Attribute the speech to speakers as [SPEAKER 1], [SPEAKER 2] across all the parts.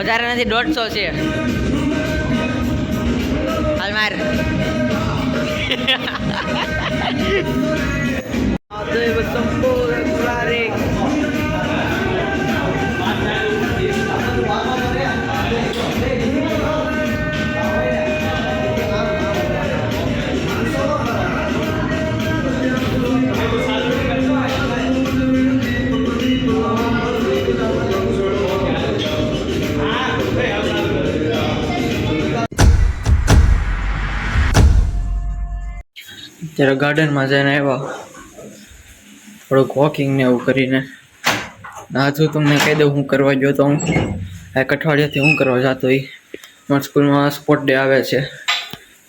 [SPEAKER 1] વધારે નથી 150 છે હાલ માર ત્યારે ગાર્ડનમાં જઈને આવ્યા થોડુંક વોકિંગ ને એવું કરીને આજુ તમને કહી દઉં હું કરવા ગયો તો હું એક અઠવાડિયાથી હું કરવા જતો એ મારા સ્કૂલમાં સ્પોર્ટ ડે આવે છે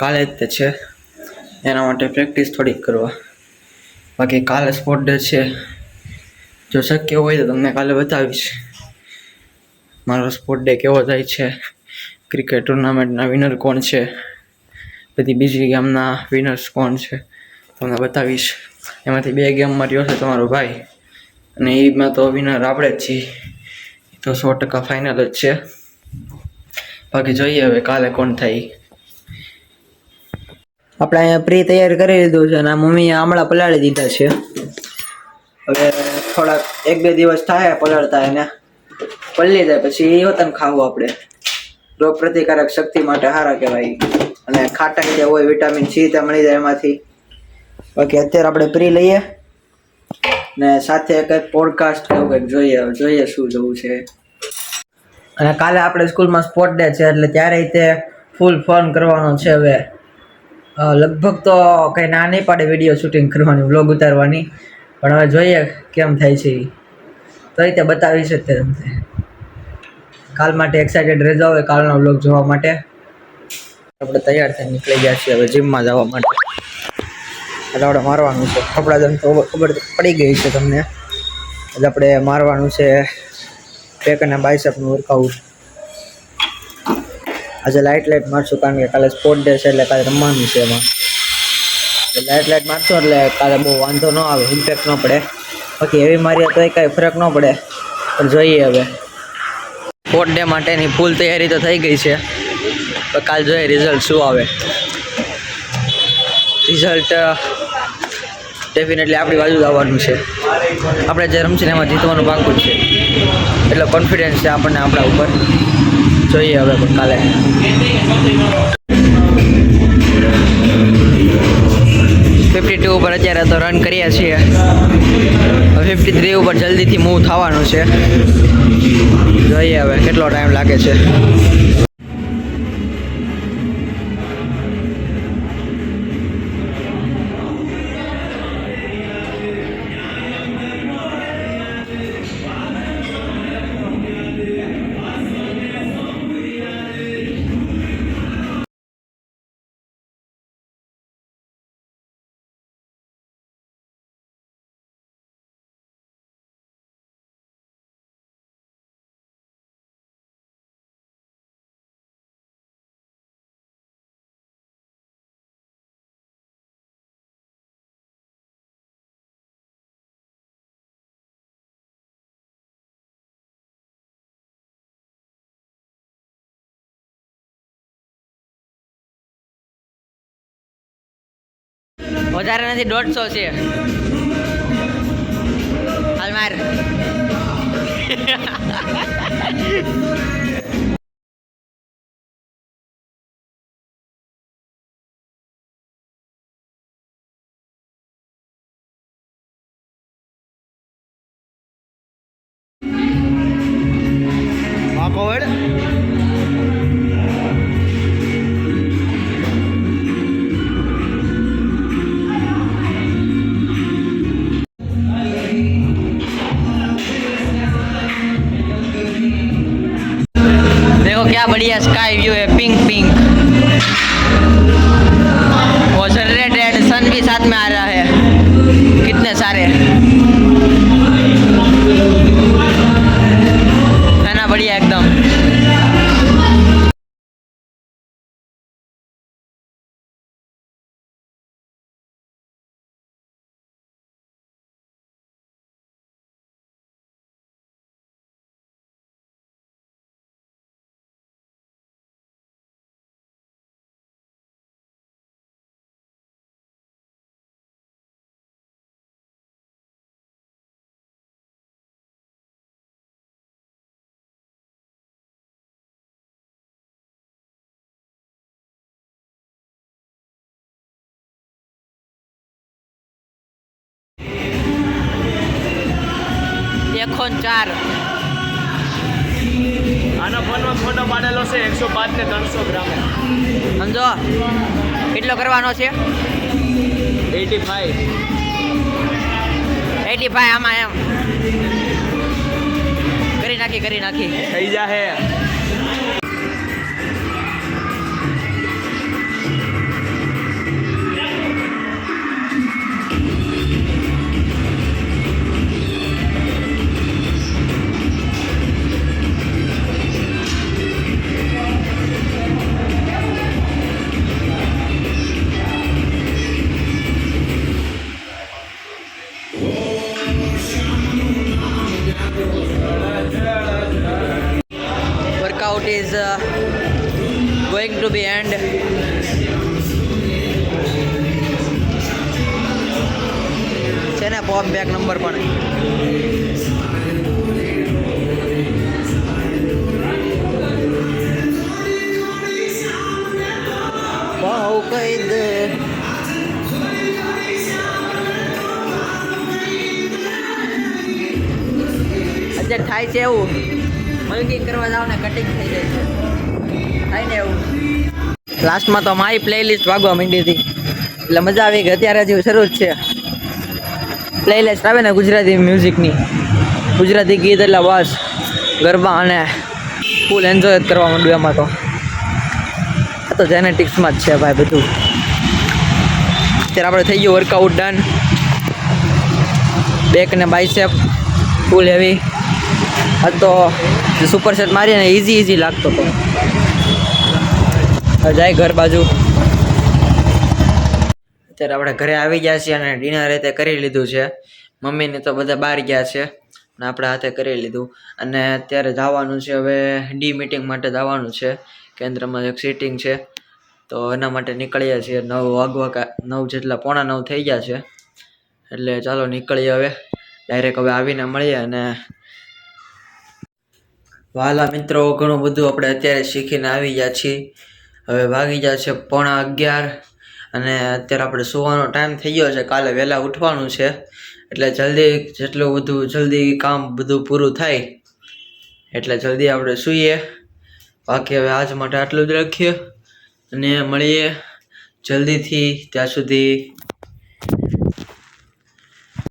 [SPEAKER 1] કાલે જ તે છે એના માટે પ્રેક્ટિસ થોડીક કરવા બાકી કાલે સ્પોર્ટ ડે છે જો શક્ય હોય તો તમને કાલે બતાવીશ મારો સ્પોર્ટ ડે કેવો જાય છે ક્રિકેટ ટુર્નામેન્ટના વિનર કોણ છે બધી બીજી ગેમના વિનર્સ કોણ છે તમને બતાવીશ એમાંથી 2 ગેમમાં રહ્યો છે તમારો ભાઈ અને એમાં તો વિનર આપણે જ છીએ તો 100% ફાઇનલ જ છે બાકી જોઈએ હવે કાલે કોણ થાય આપણે અહીંયા પ્રી તૈયાર કરી લીધું છે અને મમ્મીએ આમળા પલાળી દીધા છે હવે થોડાક 1-2 દિવસ થાય પલાળતા એને પલળી જાય પછી વતન ખાવું આપણે રોગ પ્રતિકારક શક્તિ માટે સારા કહેવાય અને ખાટા જે હોય વિટામિન સી તે મળી જાય એમાંથી બાકી અત્યારે આપણે પ્રી લઈએ ને સાથે કંઈક પોડકાસ્ટ કે કંઈક જોઈએ શું જોવું છે અને કાલે આપણે સ્કૂલમાં સ્પોર્ટ ડે છે એટલે ત્યારે તે ફૂલ ફન કરવાનો છે હવે લગભગ તો કંઈ ના નહીં પાડે વિડીયો શૂટિંગ કરવાની વ્લોગ ઉતારવાની પણ હવે જોઈએ કેમ થાય છે તો એ તે બતાવીશ જ તમને કાલ માટે એક્સાઇટેડ રહેજો હવે કાલનો વ્લોગ જોવા માટે આપણે તૈયાર થઈને નીકળી ગયા છીએ હવે જીમમાં જવા માટે એટલે આપણે મારવાનું છે કપડાં તો ખબર પડી ગઈ છે તમને એટલે આપણે મારવાનું છે બેક અને બાયસેપનું વર્કઆઉટ આજે લાઇટ મારશું કારણ કે કાલે સ્પોર્ટ ડે છે એટલે કાલે રમવાનું છે એમાં લાઇટ મારશું એટલે કાલે બહુ વાંધો ન આવે ઇમ્પેક્ટ ન પડે બાકી એવી મારીએ તોય કાંઈ ફરક ન પડે પણ જોઈએ હવે સ્પોર્ટ ડે માટેની ફૂલ તૈયારી તો થઈ ગઈ છે તો કાલ જોઈએ રિઝલ્ટ શું આવે રિઝલ્ટ ડેફિનેટલી આપણી બાજુ જ આવવાનું છે આપણે જે રમશે એમાં જીતવાનું પાકું છે એટલે કોન્ફિડન્સ છે આપણને આપણા ઉપર જોઈએ હવે કાલે 52 ઉપર અત્યારે તો રન કરીએ છીએ 53 ઉપર જલ્દીથી મૂવ થવાનું છે જોઈએ હવે કેટલો ટાઈમ લાગે છે વધારે નથી 150 છે હાલ માર देखो क्या बढ़िया स्काई व्यू है पिंक पिंक और सनरेड रेड सन भी साथ में आ रहा है कितने सारे है ना बढ़िया एकदम 104.
[SPEAKER 2] આના ફોનમાં ફોટો પાડેલો છે 105 ને 300 ગ્રામ.
[SPEAKER 1] સમજો કેટલો કરવાનો છે?
[SPEAKER 2] 85.
[SPEAKER 1] 85 આમાં એમ કરી નાખી
[SPEAKER 2] થઈ જાહે.
[SPEAKER 1] workout is going to be end. છે ને પોપ બેક નંબર પણ બહુ કઈ દે અત્યારે થાય છે એવું મલ્કિંગ કરવા જાવ ને કટિંગ થઈ જાય છે થાય ને એવું. લાસ્ટમાં તો મારી પ્લેલિસ્ટ વાગવા માંડી હતી એટલે મજા આવી ગઈ. અત્યારે હજી શરૂ જ છે. પ્લેલિસ્ટ આવે ને ગુજરાતી મ્યુઝિકની, ગુજરાતી ગીત એટલે બસ ગરબા અને ફૂલ એન્જોય જ કરવા માંડ્યું એમાં. તો આ તો જેનેટિક્સમાં જ છે ભાઈ બધું. અત્યારે આપણે થઈ ગયું વર્કઆઉટ ડન. બેક ને બાયસેપ ફૂલ હેવી. આ તો સુપર સેટ મારીએ ને ઇઝી લાગતો હતો. જાય ઘર બાજુ. અત્યારે આપણે ઘરે આવી ગયા છીએ અને ડિનર રીતે કરી લીધું છે. મમ્મીને તો બધા બહાર ગયા છે અને આપણે હાથે કરી લીધું. અને અત્યારે જવાનું છે હવે ડી મીટિંગ માટે જવાનું છે. કેન્દ્રમાં એક સીટિંગ છે તો એના માટે નીકળીએ છીએ. 9 વાગવા 9 જેટલા 8:45 થઈ ગયા છે. એટલે ચાલો નીકળીએ હવે. ડાયરેક્ટ હવે આવીને મળીએ. અને વાલા મિત્રો, ઘણું બધું આપણે અત્યારે શીખીને આવી ગયા છીએ. હવે વાગી ગયા છે 11:15 અને અત્યારે આપણે સુવાનો ટાઈમ થઈ ગયો છે. કાલે વહેલા ઉઠવાનું છે એટલે જેટલું બધું જલ્દી કામ બધું પૂરું થાય એટલે જલ્દી આપણે સૂઈએ. બાકી હવે આજ માટે આટલું જ રાખીએ અને મળીએ જલ્દીથી. ત્યાં સુધી